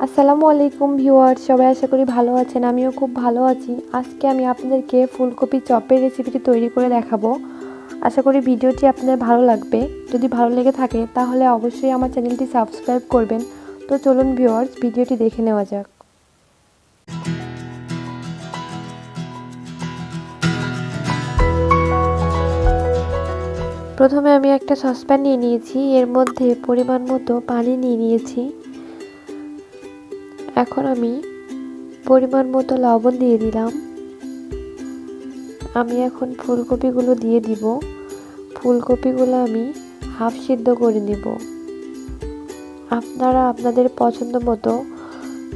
আসসালামু আলাইকুম ভিউয়ার্স, সবাই আশা করি ভালো আছেন। আমিও খুব ভালো আছি। আজকে আমি আপনাদেরকে ফুলকপি চপের রেসিপিটি তৈরি করে দেখাবো। আশা করি ভিডিওটি আপনাদের ভালো লাগবে। যদি ভালো লেগে থাকে তাহলে অবশ্যই আমার চ্যানেলটি সাবস্ক্রাইব করবেন। তো চলুন ভিউয়ার্স, ভিডিওটি দেখে নেওয়া যাক। প্রথমে আমি একটা সসপ্যান নিয়ে নিয়েছি, এর মধ্যে পরিমাণ মতো পানি নিয়ে নিয়েছি। এখন আমি পরিমাণ মতো লবণ দিয়ে দিলাম। আমি এখন ফুলকপিগুলো দিয়ে দিব। ফুলকপিগুলো আমি হাফ সিদ্ধ করে নেব। আপনারা আপনাদের পছন্দ মতো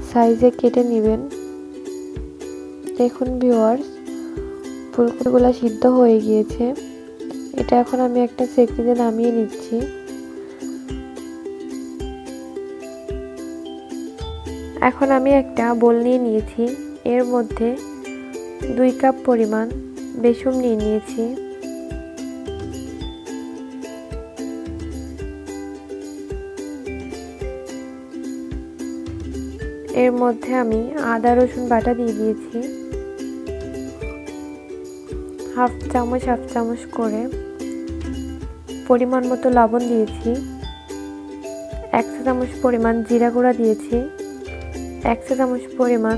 সাইজে কেটে নেবেন। দেখুন ভিউয়ার্স, ফুলকপিগুলো সিদ্ধ হয়ে গিয়েছে। এটা এখন আমি একটা সেকনিতে নামিয়ে নিচ্ছি। এখন আমি একটা বোল নিয়ে নিয়েছি, এর মধ্যে 2 কাপ পরিমাণ বেসন নিয়ে নিয়েছি। এর মধ্যে আমি আদা রসুন বাটা দিয়ে দিয়েছি হাফ চামচ করে। পরিমাণ মতো লবণ দিয়েছি। 1 চা চামচ পরিমাণ জিরা গুঁড়া দিয়েছি। 1 চা চামচ পরিমাণ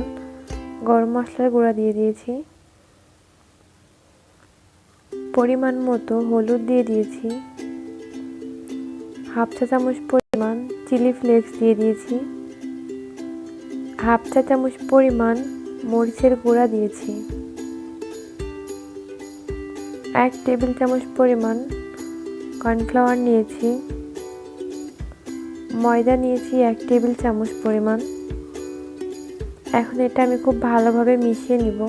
গরম মশলার গুঁড়া দিয়ে দিয়েছি। পরিমাণ মতো হলুদ দিয়ে দিয়েছি। হাফ চা চামচ পরিমাণ চিলি ফ্লেক্স দিয়ে দিয়েছি। হাফ চা চামচ পরিমাণ মরিচের গুঁড়া দিয়েছি। 1 টেবিল চামচ পরিমাণ কর্নফ্লাওয়ার নিয়েছি। ময়দা নিয়েছি 1 টেবিল চামচ পরিমাণ। এখন এটা আমি খুব ভালোভাবে মিশিয়ে নিব।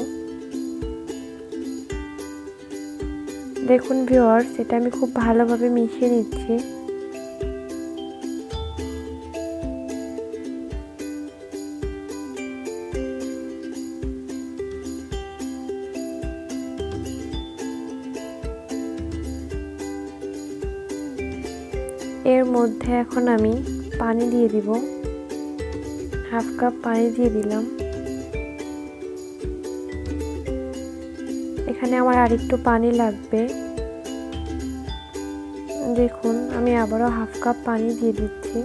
দেখুন ভিউয়ার্স, এটা আমি খুব ভালোভাবে মিশিয়ে নিচ্ছি। এর মধ্যে এখন আমি পানি দিয়ে দিব। হাফ কাপ পানি দিয়ে দিলাম। এখানে আমার আরেকটু পানি লাগবে। দেখুন, আমি আবারও হাফ কাপ পানি দিয়ে দিচ্ছি।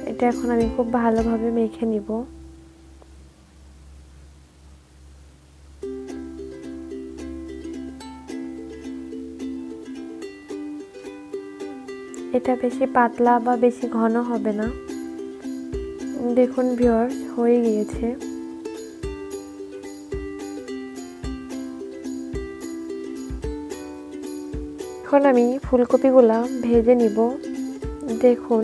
এটা এখন আমি খুব ভালোভাবে মেখে নিব। এটা বেশি পাতলা বা বেশি ঘন হবে না। দেখুন ভিউয়ার্স, হয়ে গিয়েছে। এখন আমি ফুলকপিগুলা ভেজে নিব। দেখুন,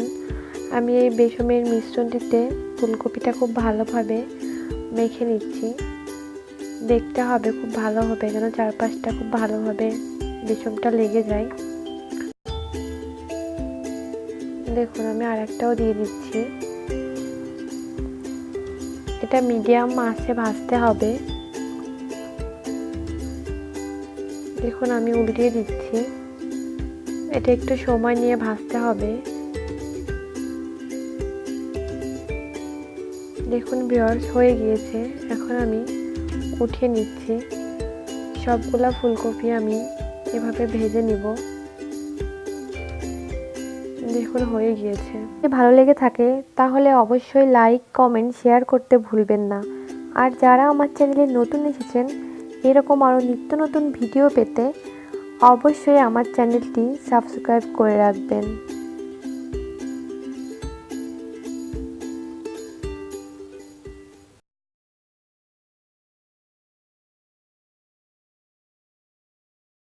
আমি এই বেসনের মিশ্রণটিতে ফুলকপিটা খুব ভালোভাবে মেখে নিচ্ছি। দেখতে হবে খুব ভালো হবে, যেন চারপাশটা খুব ভালোভাবে বেসনটা লেগে যায়। দেখুন, আমি আরেকটাও দিয়ে দিচ্ছি। এটা মিডিয়াম আঁচে ভাজতে হবে। দেখুন, আমি উল্টিয়ে দিচ্ছি। এটা একটু সময় নিয়ে ভাজতে হবে। দেখুন ভিউয়ার্স, হয়ে গিয়েছে। এখন আমি উঠিয়ে নিচ্ছি। সবগুলা ফুলকপি আমি এভাবে ভেজে নিব। দেখুন, হয়ে গিয়েছে। যদি ভালো লেগে থাকে তাহলে অবশ্যই লাইক, কমেন্ট, শেয়ার করতে ভুলবেন না। আর যারা আমার চ্যানেলে নতুন এসেছেন, এরকম আরও নিত্য নতুন ভিডিও পেতে অবশ্যই আমার চ্যানেলটি সাবস্ক্রাইব করে রাখবেন।